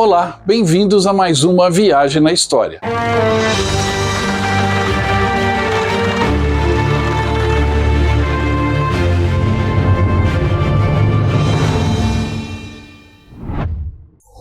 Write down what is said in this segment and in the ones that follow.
Olá, bem-vindos a mais uma viagem na história.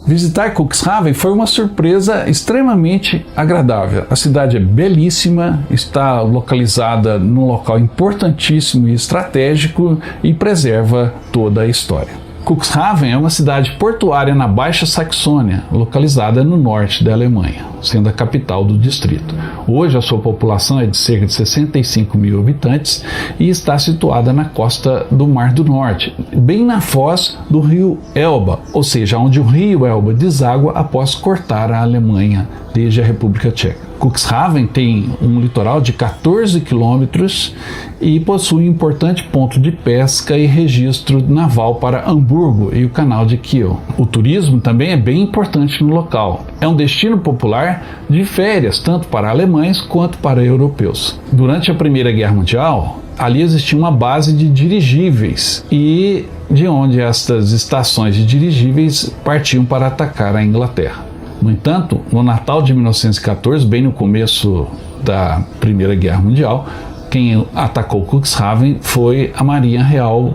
Visitar Cuxhaven foi uma surpresa extremamente agradável. A cidade é belíssima, está localizada num local importantíssimo e estratégico e preserva toda a história. Cuxhaven é uma cidade portuária na Baixa Saxônia, localizada no norte da Alemanha, sendo a capital do distrito. Hoje a sua população é de cerca de 65 mil habitantes e está situada na costa do Mar do Norte, bem na foz do rio Elba, ou seja, onde o rio Elba deságua após cortar a Alemanha desde a República Tcheca. Cuxhaven tem um litoral de 14 quilômetros e possui um importante ponto de pesca e registro naval para Hamburgo e o canal de Kiel. O turismo também é bem importante no local. É um destino popular de férias, tanto para alemães quanto para europeus. Durante a Primeira Guerra Mundial, ali existia uma base de dirigíveis e de onde estas estações de dirigíveis partiam para atacar a Inglaterra. No entanto, no Natal de 1914, bem no começo da Primeira Guerra Mundial, quem atacou Cuxhaven foi a Marinha Real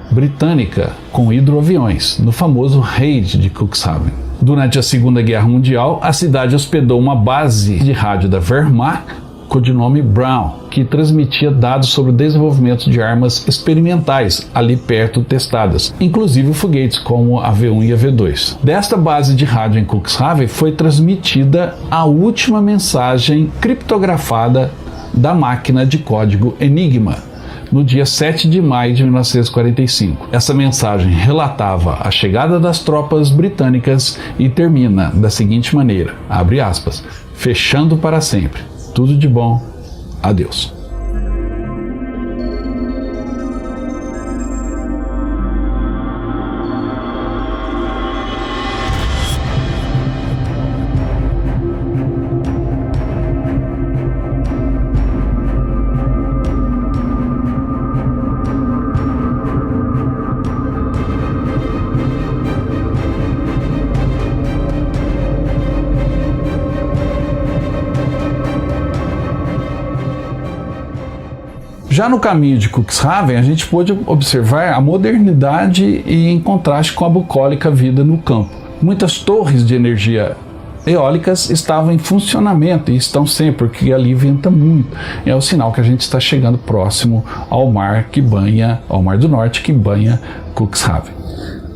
Britânica, com hidroaviões, no famoso Raid de Cuxhaven. Durante a Segunda Guerra Mundial, a cidade hospedou uma base de rádio da Wehrmacht, codinome Brown, que transmitia dados sobre o desenvolvimento de armas experimentais ali perto testadas, inclusive foguetes como a V1 e a V2. Desta base de rádio em Cuxhaven foi transmitida a última mensagem criptografada da máquina de código Enigma, no dia 7 de maio de 1945. Essa mensagem relatava a chegada das tropas britânicas e termina da seguinte maneira, abre aspas, fechando para sempre. Tudo de bom. Adeus. Já no caminho de Cuxhaven, a gente pôde observar a modernidade e em contraste com a bucólica vida no campo. Muitas torres de energia eólicas estavam em funcionamento e estão sempre, porque ali venta muito. É o sinal que a gente está chegando próximo ao mar ao Mar do Norte que banha Cuxhaven.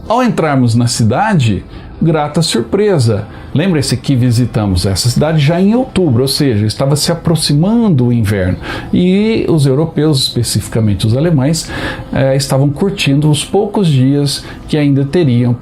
Ao entrarmos na cidade, grata surpresa. Lembre-se que visitamos essa cidade já em outubro, ou seja, estava se aproximando o inverno e os europeus, especificamente os alemães, estavam curtindo os poucos dias que ainda teriam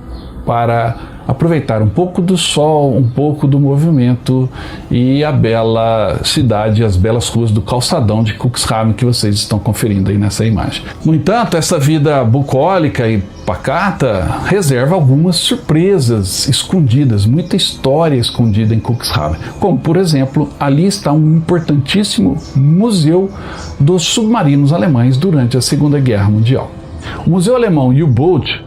para aproveitar um pouco do sol, um pouco do movimento e a bela cidade, as belas ruas do calçadão de Cuxhaven que vocês estão conferindo aí nessa imagem. No entanto, essa vida bucólica e pacata reserva algumas surpresas escondidas, muita história escondida em Cuxhaven, como por exemplo, ali está um importantíssimo museu dos submarinos alemães durante a Segunda Guerra Mundial. O Museu Alemão U-Boot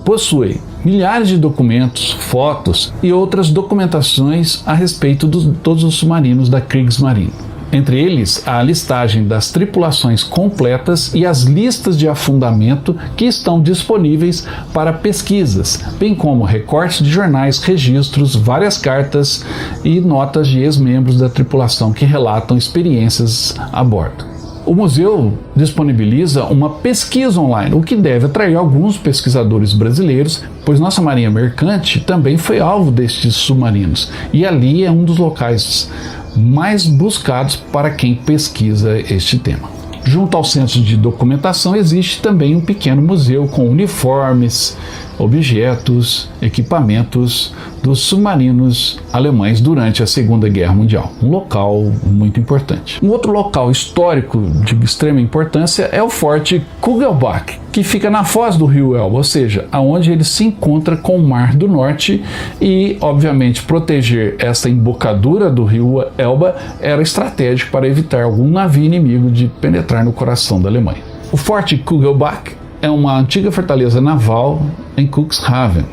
possui milhares de documentos, fotos e outras documentações a respeito de todos os submarinos da Kriegsmarine. Entre eles, a listagem das tripulações completas e as listas de afundamento que estão disponíveis para pesquisas, bem como recortes de jornais, registros, várias cartas e notas de ex-membros da tripulação que relatam experiências a bordo. O museu disponibiliza uma pesquisa online, o que deve atrair alguns pesquisadores brasileiros, pois nossa marinha mercante também foi alvo destes submarinos, e ali é um dos locais mais buscados para quem pesquisa este tema. Junto ao centro de documentação existe também um pequeno museu com uniformes, objetos, equipamentos dos submarinos alemães durante a Segunda Guerra Mundial. Um local muito importante. Um outro local histórico de extrema importância é o Forte Kugelbach, que fica na foz do rio Elba, ou seja, aonde ele se encontra com o Mar do Norte e, obviamente, proteger essa embocadura do rio Elba era estratégico para evitar algum navio inimigo de penetrar no coração da Alemanha. O Forte Kugelbach é uma antiga fortaleza naval em Cuxhaven.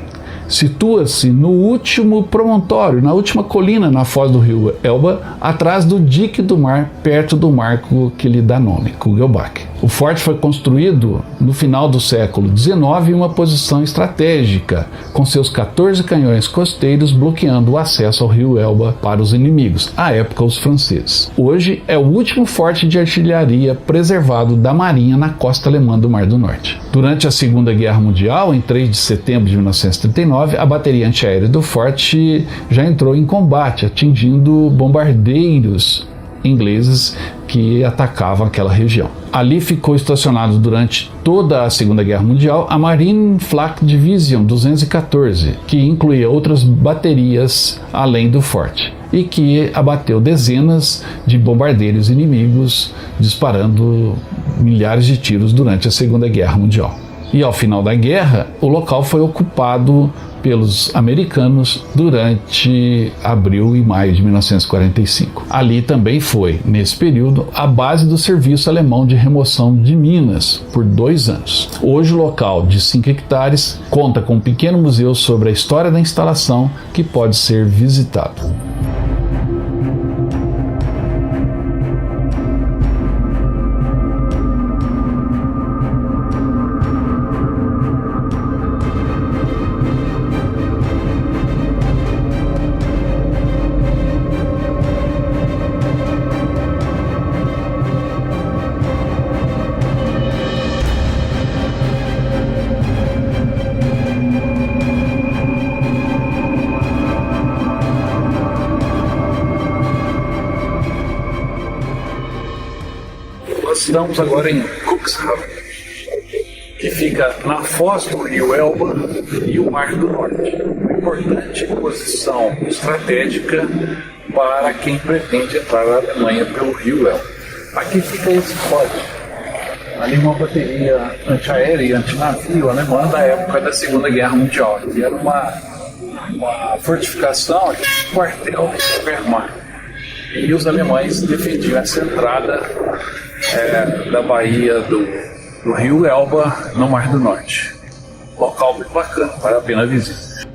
situa-se no último promontório, na última colina na foz do rio Elba, atrás do dique do mar, perto do marco que lhe dá nome, Kugelbach. O forte foi construído no final do século XIX em uma posição estratégica, com seus 14 canhões costeiros bloqueando o acesso ao rio Elba para os inimigos, à época os franceses. Hoje é o último forte de artilharia preservado da Marinha na costa alemã do Mar do Norte. Durante a Segunda Guerra Mundial, em 3 de setembro de 1939, a bateria antiaérea do forte já entrou em combate, atingindo bombardeiros ingleses que atacavam aquela região. Ali ficou estacionado durante toda a Segunda Guerra Mundial a Marine Flak Division 214, que incluía outras baterias além do forte, e que abateu dezenas de bombardeiros inimigos, disparando milhares de tiros durante a Segunda Guerra Mundial. E ao final da guerra, o local foi ocupado pelos americanos durante abril e maio de 1945. Ali também foi, nesse período, a base do Serviço Alemão de Remoção de Minas, por 2 anos. Hoje o local, de 5 hectares, conta com um pequeno museu sobre a história da instalação que pode ser visitado. Estamos agora em Cuxhaven, que fica na foz do rio Elba e o Mar do Norte. Uma importante posição estratégica para quem pretende entrar na Alemanha pelo rio Elba. Aqui fica esse forte. Ali uma bateria antiaérea e antinavio alemã da época da Segunda Guerra Mundial. E era uma fortificação, um quartel da Wehrmacht. E os alemães defendiam essa entrada da baía do rio Elba no Mar do Norte. Local muito bacana, vale a pena a visita.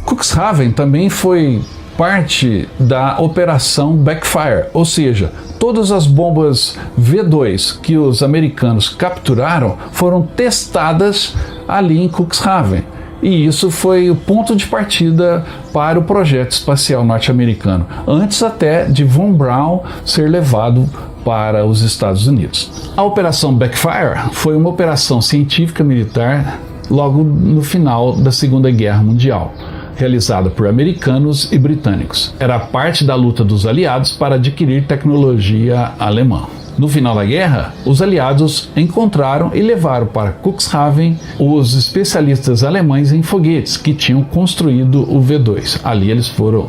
Cuxhaven também foi parte da Operação Backfire, ou seja, todas as bombas V2 que os americanos capturaram foram testadas ali em Cuxhaven. E isso foi o ponto de partida para o projeto espacial norte-americano, antes até de Von Braun ser levado para os Estados Unidos. A Operação Backfire foi uma operação científica militar logo no final da Segunda Guerra Mundial, realizada por americanos e britânicos. Era parte da luta dos aliados para adquirir tecnologia alemã. No final da guerra, os aliados encontraram e levaram para Cuxhaven os especialistas alemães em foguetes que tinham construído o V2. Ali eles foram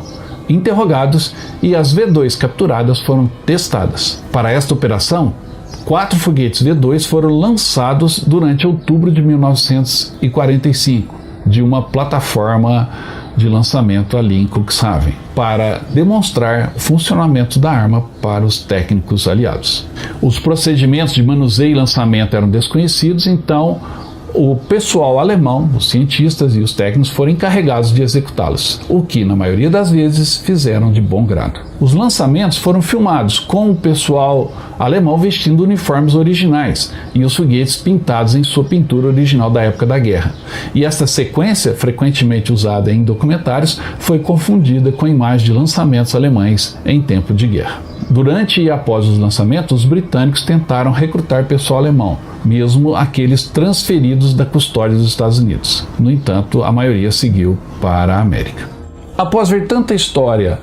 interrogados e as V2 capturadas foram testadas. Para esta operação, 4 foguetes V2 foram lançados durante outubro de 1945 de uma plataforma de lançamento ali em Cuxhaven, para demonstrar o funcionamento da arma para os técnicos aliados. Os procedimentos de manuseio e lançamento eram desconhecidos, então o pessoal alemão, os cientistas e os técnicos foram encarregados de executá-los, o que na maioria das vezes fizeram de bom grado. Os lançamentos foram filmados com o pessoal alemão vestindo uniformes originais e os foguetes pintados em sua pintura original da época da guerra. E esta sequência, frequentemente usada em documentários, foi confundida com imagens de lançamentos alemães em tempo de guerra. Durante e após os lançamentos, os britânicos tentaram recrutar pessoal alemão, mesmo aqueles transferidos da custódia dos Estados Unidos. No entanto, a maioria seguiu para a América. Após ver tanta história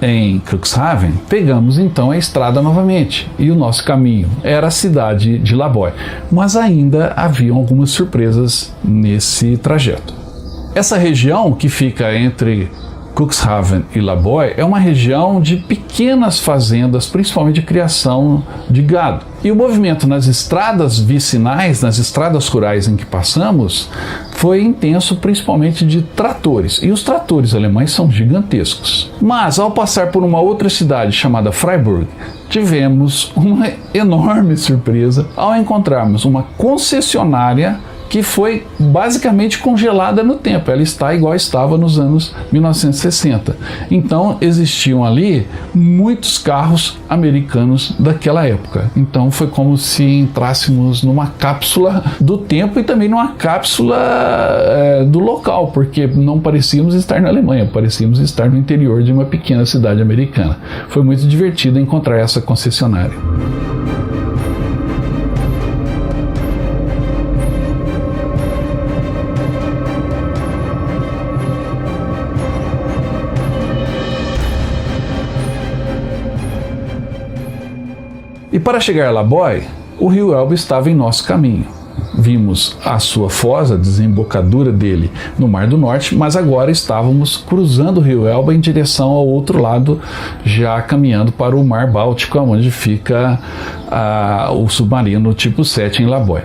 em Cuxhaven, pegamos então a estrada novamente, e o nosso caminho era a cidade de Laboy, mas ainda haviam algumas surpresas nesse trajeto. Essa região que fica entre Cuxhaven e Laboy é uma região de pequenas fazendas, principalmente de criação de gado. E o movimento nas estradas vicinais, nas estradas rurais em que passamos, foi intenso, principalmente de tratores, e os tratores alemães são gigantescos. Mas ao passar por uma outra cidade chamada Freiburg, tivemos uma enorme surpresa ao encontrarmos uma concessionária que foi basicamente congelada no tempo. Ela está igual estava nos anos 1960. Então existiam ali muitos carros americanos daquela época. Então foi como se entrássemos numa cápsula do tempo e também numa cápsula do local, porque não parecíamos estar na Alemanha, parecíamos estar no interior de uma pequena cidade americana. Foi muito divertido encontrar essa concessionária. E para chegar a Laboy, o rio Elba estava em nosso caminho. Vimos a sua foz, a desembocadura dele no Mar do Norte, mas agora estávamos cruzando o rio Elba em direção ao outro lado, já caminhando para o Mar Báltico, onde fica o submarino tipo 7 em Laboy.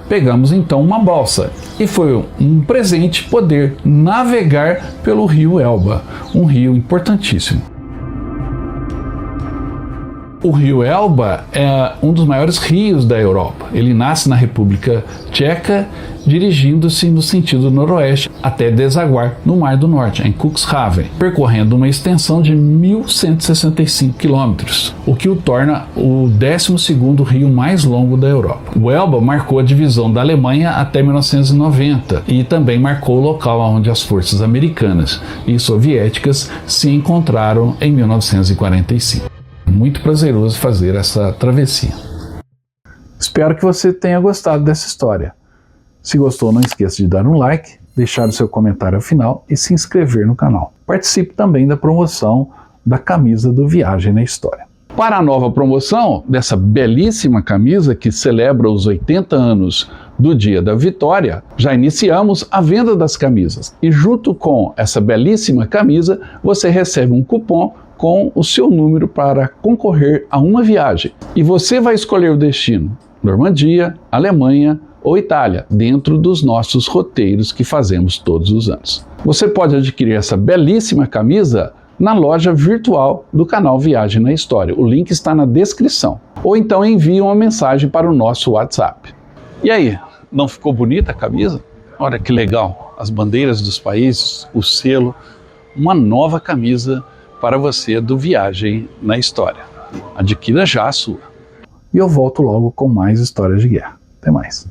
Pegamos então uma balsa e foi um presente poder navegar pelo rio Elba, um rio importantíssimo. O rio Elba é um dos maiores rios da Europa. Ele nasce na República Tcheca, dirigindo-se no sentido noroeste até desaguar no Mar do Norte, em Cuxhaven, percorrendo uma extensão de 1.165 quilômetros, o que o torna o 12º rio mais longo da Europa. O Elba marcou a divisão da Alemanha até 1990 e também marcou o local onde as forças americanas e soviéticas se encontraram em 1945. Muito prazeroso fazer essa travessia. Espero que você tenha gostado dessa história. Se gostou, não esqueça de dar um like, deixar o seu comentário ao final e se inscrever no canal. Participe também da promoção da camisa do Viagem na História. Para a nova promoção dessa belíssima camisa que celebra os 80 anos do Dia da Vitória, já iniciamos a venda das camisas. E junto com essa belíssima camisa, você recebe um cupom com o seu número para concorrer a uma viagem. E você vai escolher o destino: Normandia, Alemanha ou Itália, dentro dos nossos roteiros que fazemos todos os anos. Você pode adquirir essa belíssima camisa na loja virtual do canal Viagem na História. O link está na descrição. Ou então envie uma mensagem para o nosso WhatsApp. E aí, não ficou bonita a camisa? Olha que legal! As bandeiras dos países, o selo, uma nova camisa para você do Viagem na História. Adquira já a sua. E eu volto logo com mais histórias de guerra. Até mais.